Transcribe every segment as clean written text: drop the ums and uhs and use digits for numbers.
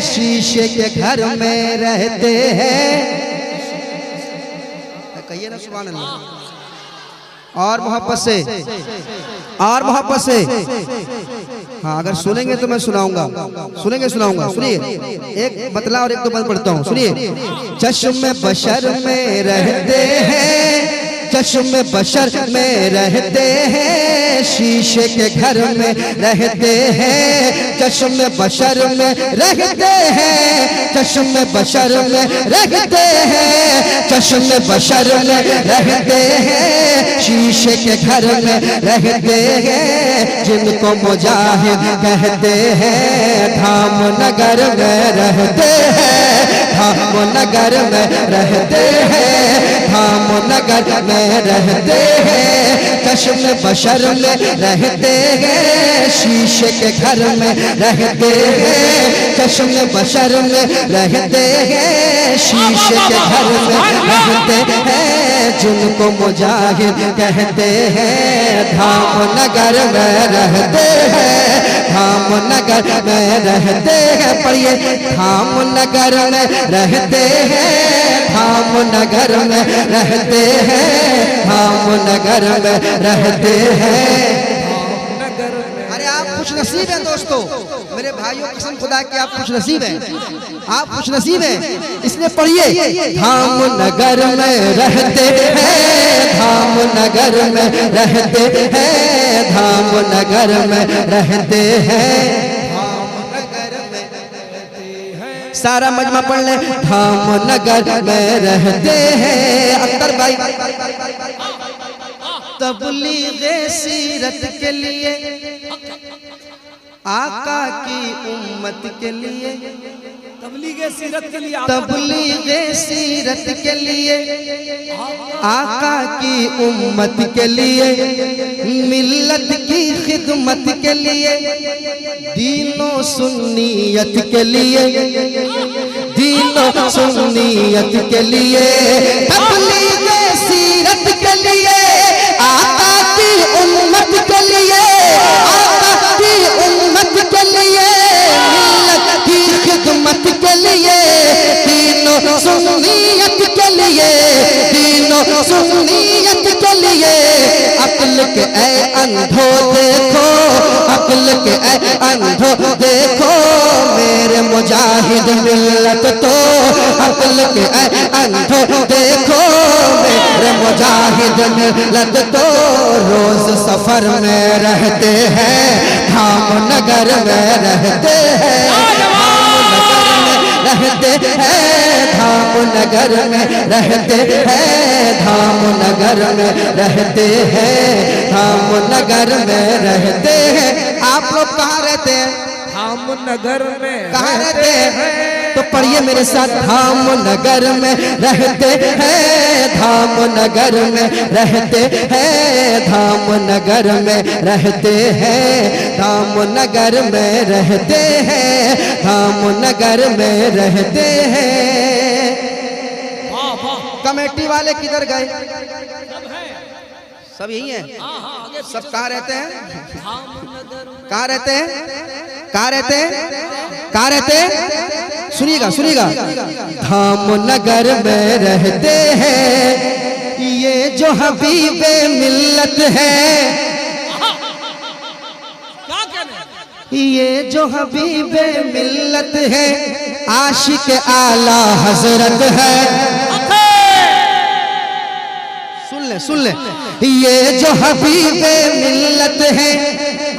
शीशे के घर में रहते हैं। कहिए ना सुभान अल्लाह। और मोहब्बत से, और मोहब्बत से। हाँ अगर सुनेंगे तो मैं सुनाऊंगा, सुनेंगे सुनाऊंगा। सुनिए एक बतला और एक दो बंद पढ़ता हूँ, सुनिए। चश्म बशर में रहते हैं, चश्म बशर में रहते हैं, शीशे के घर में रहते हैं। चश्म बशर में रहते हैं, चश्म बशर में रहते हैं, चश्म बशर में रहते हैं, शीशे के घर में रहते हैं। जिनको मुजाहिद कहते हैं, धाम नगर में रहते हैं, धाम नगर में रहते हैं, धाम नगर में रहते हैं। चश्म बशर में रहते हैं, शीशे के घर में रहते हैं। चश्म बशर में रहते हैं, शीशे के घर में रहते हैं। जिनको मुजाहिद कहते हैं, धाम नगर में रहते हैं, धाम नगर में रहते हैं। पढ़िए धाम नगर में रहते हैं, धाम नगर में रहते हैं, धाम नगर में रहते हैं। अरे आप खुश नसीब हैं दोस्तों, मेरे भाइयों कसम खुदा कि आप खुश नसीब हैं, आप खुश नसीब हैं। इसलिए पढ़िए धाम नगर में रहते हैं, धाम नगर में रहते हैं, धाम नगर में रहते हैं। सारा मजमा पढ़ ले। धाम नगर में रहते हैं। अख्तर भाई तबलीगे सीरत के लिए, आका की उम्मत के लिए, तबलीगे सीरत के लिए, तबलीगे सीरत के लिए, आका की उम्मत के लिए, मिल्लत की खिदमत के लिए, दीनों सुन्नियत के लिए, दीनों सुन्नियत के लिए, तबलीगे सीरत के लिए, आका की उम्मत के लिए, आका की उम्मत के लिए, मिल्लत की खिदमत के लिए, दीनों सुन्नियत के लिए, दीनों सुन्नियत के लिए। अक्ल के ऐ अंधो देखो, अक्ल के ऐ अंधो देखो, मेरे मुजाहिद मिल्लत तो। अक्ल के ऐ अंधो देखो, मेरे मुजाहिद मिल्लत तो। रोज सफर में रहते हैं, धाम नगर में रहते हैं, रहते हैं, धाम नगर में रहते हैं, धाम नगर में रहते हैं, धाम नगर में रहते हैं। आप लोग कहाँ रहते हैं? धाम नगर में। कहाँ रहते हैं? तो पढ़िए मेरे साथ। धाम नगर में रहते हैं, धाम नगर में रहते हैं, धाम नगर में रहते हैं, धाम नगर में रहते हैं, धाम नगर में रहते हैं। कमेटी वाले किधर गए? सब यही हैं। सब कहाँ रहते हैं? कहाँ रहते हैं? कहाँ रहते हैं? कहाँ रहते हैं? सुनिएगा सुनिएगा। धाम नगर में रहते हैं, ये जो हबीबे मिल्लत है, ये जो हबीबे मिल्लत है, आशिक आला हजरत है। सुन ले, ये जो हबीबे मिल्लत है,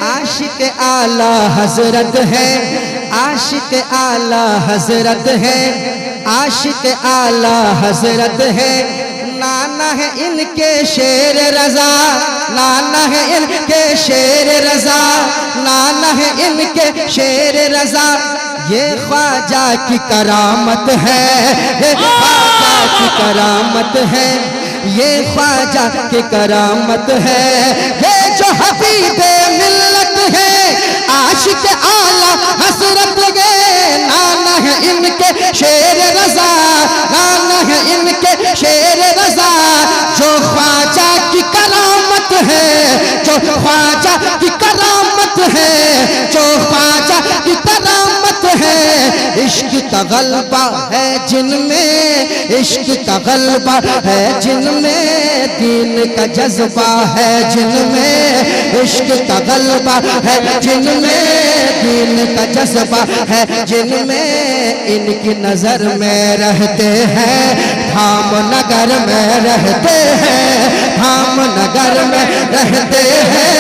आशिक आला हजरत है, आशिक आला हजरत है, आशिक आला हजरत है। नाना है इनके शेर रजा, नाना है इनके शेर रजा, नाना है इनके शेर रजा। ये ख्वाजा की करामत है, ये ख्वाजा की करामत है, ये ख्वाजा की करामत है। ये जो हबीबे मिल्लत है, आशिक आला हजरत गए, नाना है इनके शेर रजा, नाना है इनके शेर रजा। जो ख्वाजा की करामत है, जो ख्वाजा की करामत है, जो ख्वाजा की करामत है, इश्क का गलबा है जिनमें, इश्क का गलबा है जिनमें, दीन का जज्बा है जिनमें, इश्क का गलबा है जिनमें, दीन का जज्बा है जिनमें, इनकी नजर में रहते हैं, धाम नगर में रहते हैं, धाम नगर में रहते हैं,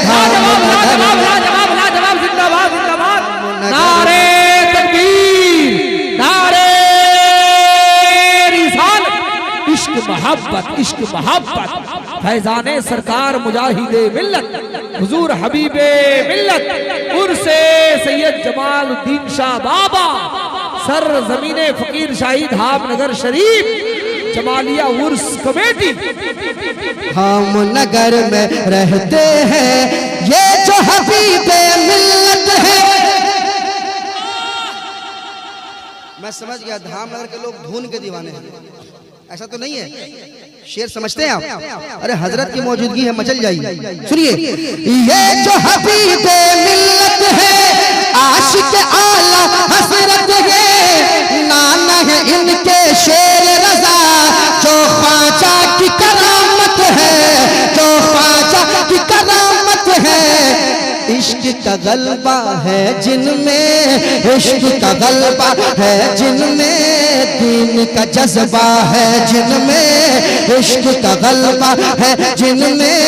धाम नगर में। लाजवाब, जिंदाबाद जिंदाबाद, नारे तकबीर, नारे रिसालत। इश्क मोहब्बत फैजाने सरकार मुजाहिदे मिल्लत, हुजूर हबीबे मिल्लत, उर्से सैयद जमालुद्दीन शाह बाबा, सर जमीने फकीर शाही धाम नगर शरीफ, जमालिया उर्स कमेटी। हम नगर में रहते हैं, ये जो हबीबे मिल्लत है। मैं समझ गया धामनगर के लोग धुन के दीवाने हैं, ऐसा तो नहीं है? शेर समझते हैं आप? अरे हजरत की मौजूदगी है, मचल जाइए। सुनिए, ये जो हबीबे मिल्लत है, आशिक आला हसरत है, नाना है इनके शेर रजा, जो ख्वाजा की करामत है, जो ख्वाजा की करामत है। इश्क का गलबा है जिनमें, इश्क का गलबा है जिनमें, दीन का जज्बा है जिनमें, इश्क का गलबा है जिनमें,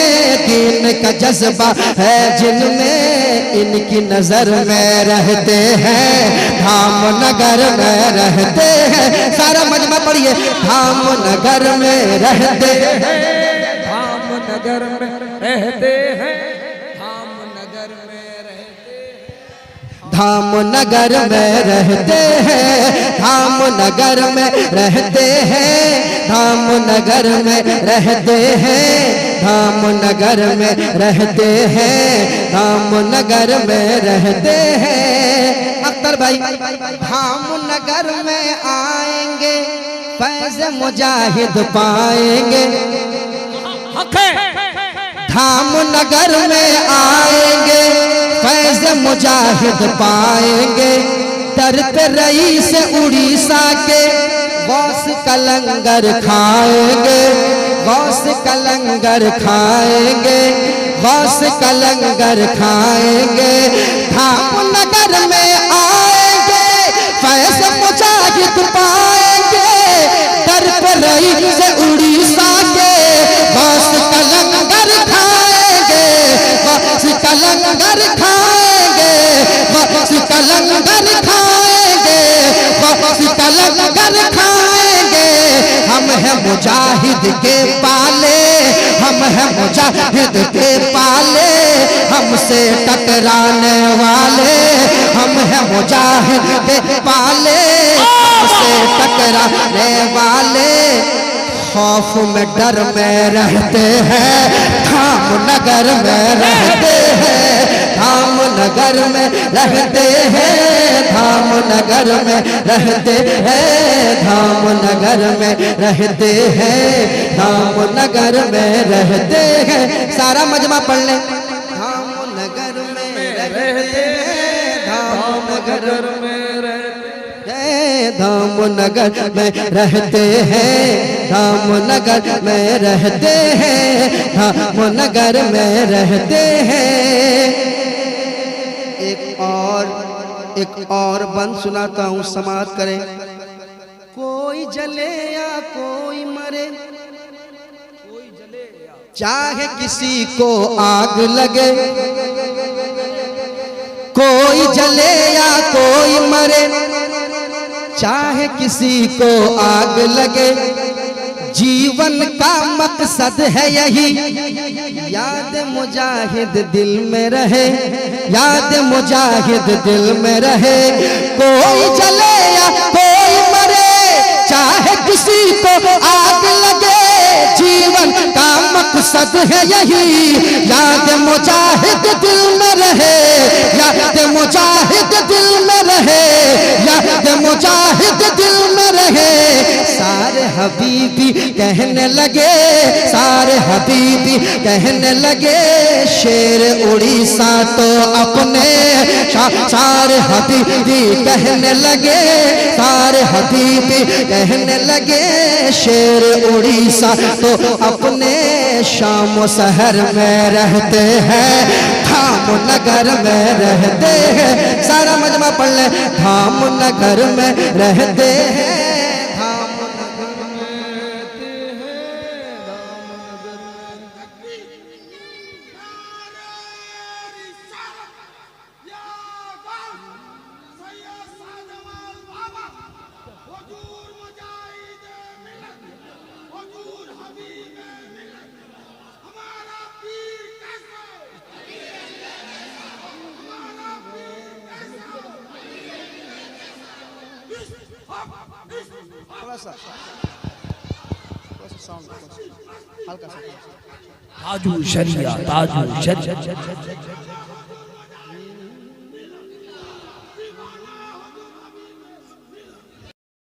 दीन का जज्बा है जिनमें, इनकी नजर में रहते हैं, धाम नगर में रहते हैं। सारा मजमा पढ़िए, धाम नगर में रहते हैं, धाम नगर में रहते हैं, धाम नगर में रहते हैं, धाम नगर में रहते हैं, धाम नगर में रहते हैं, धाम नगर में रहते हैं, धाम नगर में रहते हैं। अख्तर भाई, धाम नगर में आएंगे, फैज़ मुजाहिद पाएंगे, धाम नगर में आएंगे, फैज़ मुजाहिद पाएंगे, दर पे रईस उड़ीसा के गौस का लंगर खाएंगे, गौस का लंगर खाएंगे, गौस का लंगर खाएंगे, धाम नगर में आएंगे, फैज़ मुजाहिद पाएंगे, दर पे रईस उड़ीसा के गौस का लंगर खाएंगे, गौस का लंगर खाएंगे, गौस का लंगर खाएंगे, गौस का लंगर खाएंगे। हम हैं मुजाहिद के पाले, हम हैं मुजाहिद के पाले, हमसे टकराने वाले, हम हैं मुजाहिद के पाले, हमसे टकराने वाले, खौफ में डर में रहते हैं, धाम नगर में रहते हैं, धाम नगर में रहते हैं, धाम नगर में रहते हैं, धाम नगर में रहते हैं, धाम नगर में रहते हैं। सारा मजमा पढ़ ले, धाम नगर में रहते हैं, धाम नगर में धाम नगर में रहते हैं, धाम नगर में रहते हैं, धाम नगर में रहते हैं। एक और बंद सुनाता हूँ, समाप्त करें। कोई जले या कोई मरे, चाहे किसी को आग लगे, कोई जले या कोई मरे, चाहे किसी को आग लगे, जीवन का मकसद है यही, याद मुजाहिद दिल में रहे, याद मुजाहिद दिल में रहे। कोई जले या कोई मरे, चाहे किसी को आग लगे, जीवन का मकसद है यही, याद मुजाहिद दिल में रहे, याद मुजाहिद दिल में रहे, याद मुजाहिद दिल में रहे। सारे हबीबी कहने लगे, सारे हबीबी कहने लगे, शेर उड़ीसा तो अपने सारे हबीबी कहने लगे, सारे हबीबी कहने लगे, शेर उड़ीसा तो अपने शाम शहर में रहते हैं, धाम नगर में रहते हैं। सारा मजमा पढ़ ले, धाम नगर में रहते हैं, धाम नगर में रहते हैं, धाम नगर में। थोड़ा सा साउंड हल्का सा। ताजुल शरिया, ताजुल शरिया।